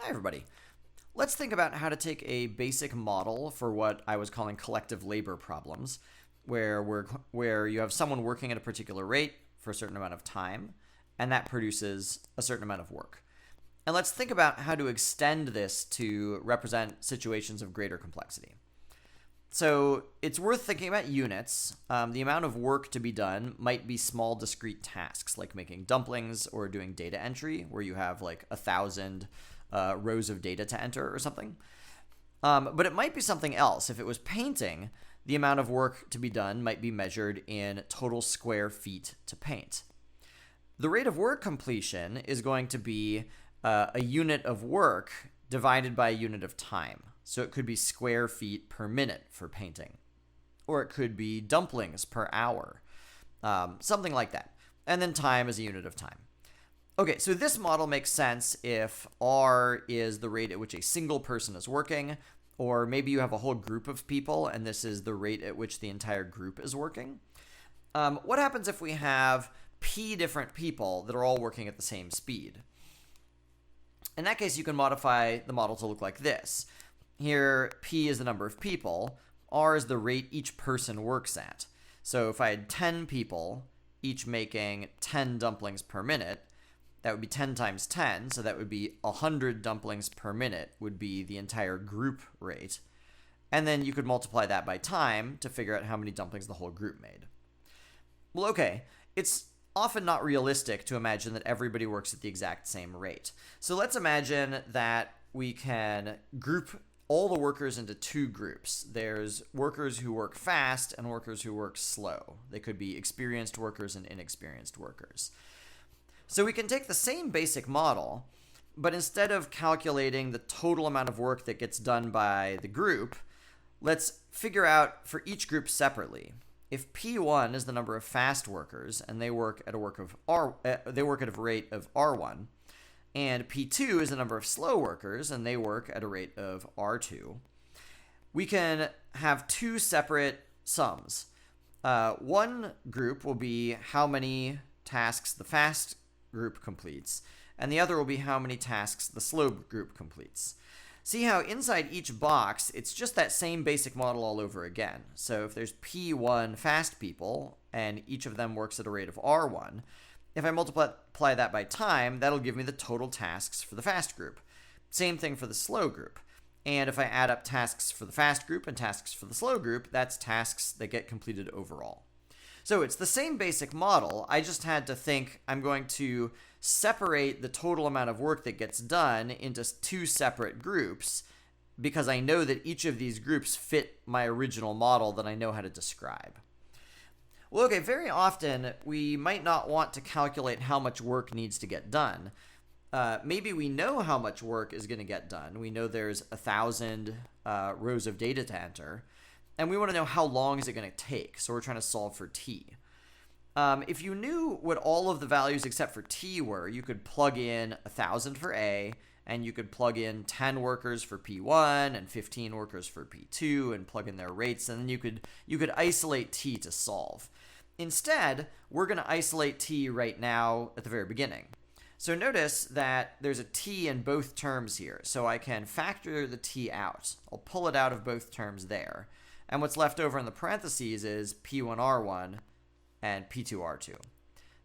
Hi, everybody. Let's think about how to take a basic model for what I was calling collective labor problems, where you have someone working at a particular rate for a certain amount of time, and that produces a certain amount of work. And let's think about how to extend this to represent situations of greater complexity. So it's worth thinking about units. The amount of work to be done might be small discrete tasks like making dumplings or doing data entry where you have like 1,000 rows of data to enter or something. But it might be something else. If it was painting, the amount of work to be done might be measured in total square feet to paint. The rate of work completion is going to be a unit of work divided by a unit of time. So it could be square feet per minute for painting. Or it could be dumplings per hour. Something like that. And then time is a unit of time. Okay, so this model makes sense if R is the rate at which a single person is working, or maybe you have a whole group of people and this is the rate at which the entire group is working. What happens if we have P different people that are all working at the same speed? In that case, you can modify the model to look like this. Here, P is the number of people. R is the rate each person works at. So if I had 10 people, each making 10 dumplings per minute, that would be 10 times 10, so that would be 100 dumplings per minute would be the entire group rate. And then you could multiply that by time to figure out how many dumplings the whole group made. Well, okay, it's often not realistic to imagine that everybody works at the exact same rate. So let's imagine that we can group all the workers into two groups. There's workers who work fast and workers who work slow. They could be experienced workers and inexperienced workers. So we can take the same basic model, but instead of calculating the total amount of work that gets done by the group, let's figure out for each group separately. If P1 is the number of fast workers and they work at a rate of R1, and P2 is the number of slow workers and they work at a rate of R2, we can have two separate sums. One group will be how many tasks the fast group completes, and the other will be how many tasks the slow group completes. See how inside each box, it's just that same basic model all over again. So if there's P1 fast people, and each of them works at a rate of R1, if I multiply that by time, that'll give me the total tasks for the fast group. Same thing for the slow group. And if I add up tasks for the fast group and tasks for the slow group, that's tasks that get completed overall. So it's the same basic model. I just had to think I'm going to separate the total amount of work that gets done into two separate groups because I know that each of these groups fit my original model that I know how to describe. Well, okay, very often we might not want to calculate how much work needs to get done. Maybe we know how much work is going to get done. We know there's 1,000 rows of data to enter. And we want to know how long is it going to take, so we're trying to solve for t. If you knew what all of the values except for t were, you could plug in 1,000 for A, and you could plug in 10 workers for P1 and 15 workers for P2 and plug in their rates, and then you could isolate t to solve. Instead, we're going to isolate t right now at the very beginning. So notice that there's a t in both terms here, so I can factor the t out. I'll pull it out of both terms there. And what's left over in the parentheses is P1R1 and P2R2.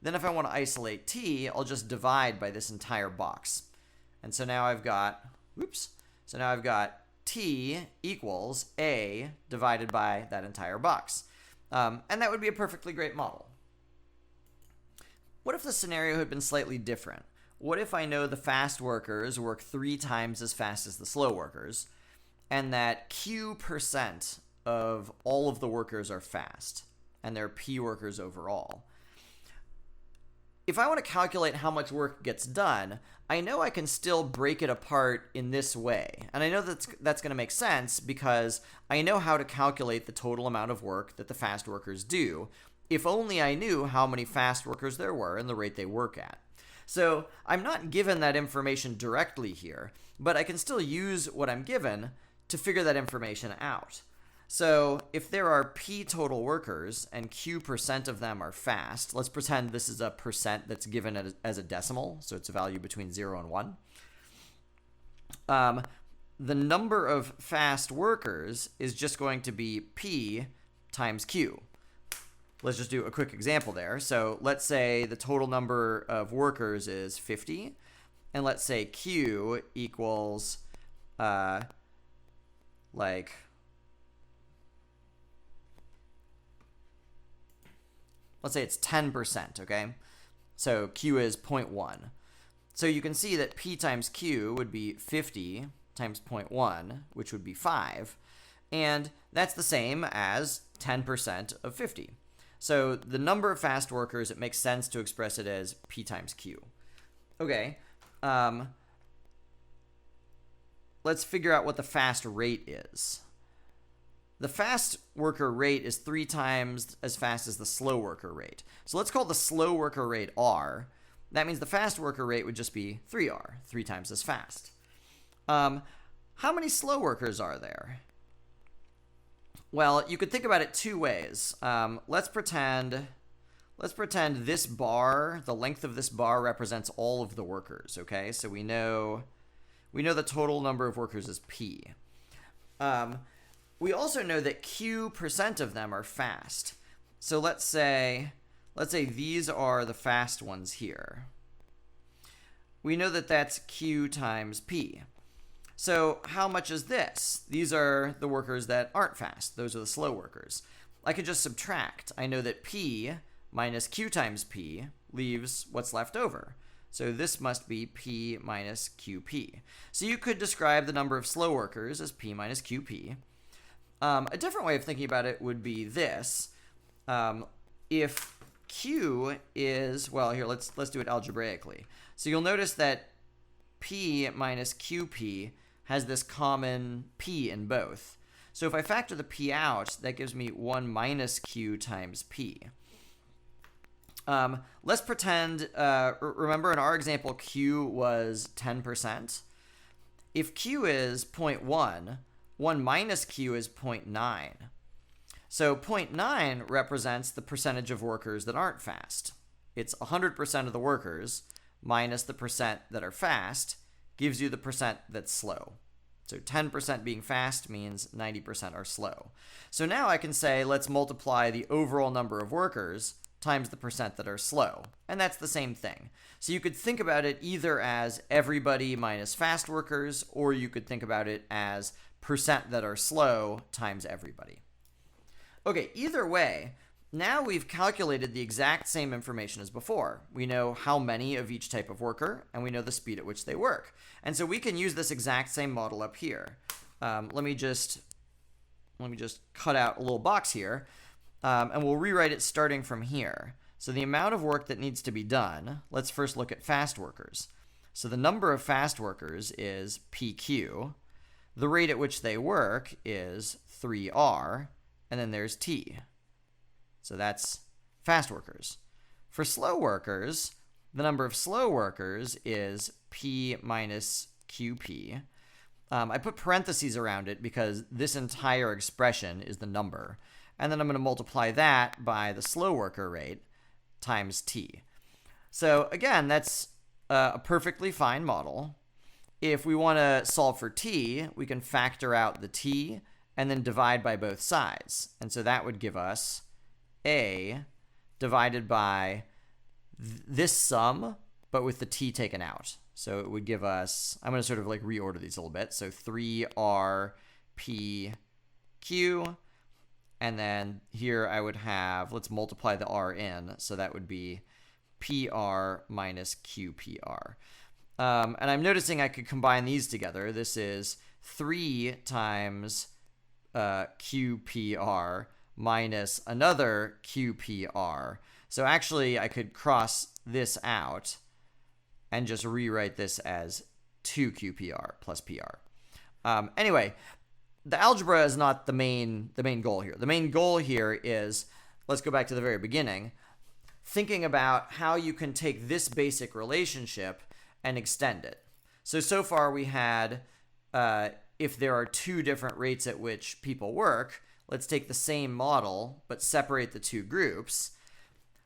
Then if I want to isolate t, I'll just divide by this entire box. And so now I've got, t equals A divided by that entire box. And that would be a perfectly great model. What if the scenario had been slightly different? What if I know the fast workers work 3 times as fast as the slow workers, and that Q% of all of the workers are fast, and they're P workers overall? If I want to calculate how much work gets done, I know I can still break it apart in this way. And I know that's going to make sense because I know how to calculate the total amount of work that the fast workers do, if only I knew how many fast workers there were and the rate they work at. So I'm not given that information directly here, but I can still use what I'm given to figure that information out. So if there are P total workers and Q% of them are fast, let's pretend this is a percent that's given as a decimal, so it's a value between 0 and 1. the number of fast workers is just going to be P times Q. Let's just do a quick example there. So let's say the total number of workers is 50, and let's say Q equals let's say it's 10%, okay? So Q is 0.1. So you can see that P times Q would be 50 times 0.1, which would be 5. And that's the same as 10% of 50. So the number of fast workers, it makes sense to express it as P times Q. Okay. Let's figure out what the fast rate is. The fast worker rate is 3 times as fast as the slow worker rate. So let's call the slow worker rate R. That means the fast worker rate would just be 3R, 3 times as fast. How many slow workers are there? Well, you could think about it two ways. Let's pretend this bar, the length of this bar represents all of the workers, okay? So we know the total number of workers is P. We also know that Q% of them are fast. So let's say these are the fast ones here. We know that that's Q times P. So how much is this? These are the workers that aren't fast. Those are the slow workers. I could just subtract. I know that P minus Q times P leaves what's left over. So this must be P minus QP. So you could describe the number of slow workers as P minus QP. A different way of thinking about it would be this. If Q is, well, here, let's do it algebraically. So you'll notice that P minus QP has this common P in both. So if I factor the P out, that gives me 1 minus Q times P. Let's pretend, remember in our example, Q was 10%. If Q is 0.1, 1 minus Q is 0.9. So 0.9 represents the percentage of workers that aren't fast. It's 100% of the workers minus the percent that are fast gives you the percent that's slow. So 10% being fast means 90% are slow. So now I can say let's multiply the overall number of workers times the percent that are slow. And that's the same thing. So you could think about it either as everybody minus fast workers, or you could think about it as percent that are slow times everybody. Okay, either way, now we've calculated the exact same information as before. We know how many of each type of worker, and we know the speed at which they work. And so we can use this exact same model up here. Let me just cut out a little box here, and we'll rewrite it starting from here. So the amount of work that needs to be done, let's first look at fast workers. So the number of fast workers is PQ. The rate at which they work is 3R, and then there's T. So that's fast workers. For slow workers, the number of slow workers is P minus QP. I put parentheses around it because this entire expression is the number. And then I'm going to multiply that by the slow worker rate times T. So again, that's a perfectly fine model. If we want to solve for T, we can factor out the T and then divide by both sides. And so that would give us A divided by this sum, but with the T taken out. So it would give us, I'm going to sort of like reorder these a little bit. So 3RPQ, and then here I would have, let's multiply the R in. So that would be PR minus QPR. And I'm noticing I could combine these together. This is 3 times QPR minus another QPR. So actually I could cross this out and just rewrite this as 2QPR plus PR. Anyway, the algebra is not the main goal here. The main goal here is, let's go back to the very beginning, thinking about how you can take this basic relationship and extend it. So far we had, if there are two different rates at which people work, let's take the same model, but separate the two groups.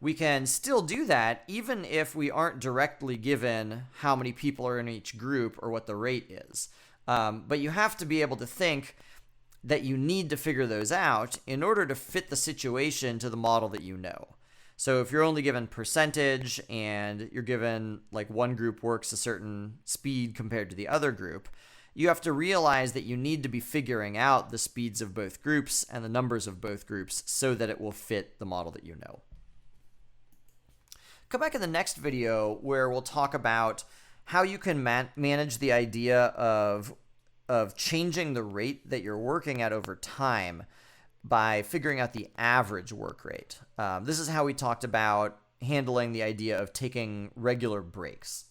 we can still do that even if we aren't directly given how many people are in each group or what the rate is. But you have to be able to think that you need to figure those out in order to fit the situation to the model that you know. So if you're only given percentage and you're given like one group works a certain speed compared to the other group, you have to realize that you need to be figuring out the speeds of both groups and the numbers of both groups so that it will fit the model that you know. Come back in the next video where we'll talk about how you can manage the idea of changing the rate that you're working at over time by figuring out the average work rate. This is how we talked about handling the idea of taking regular breaks.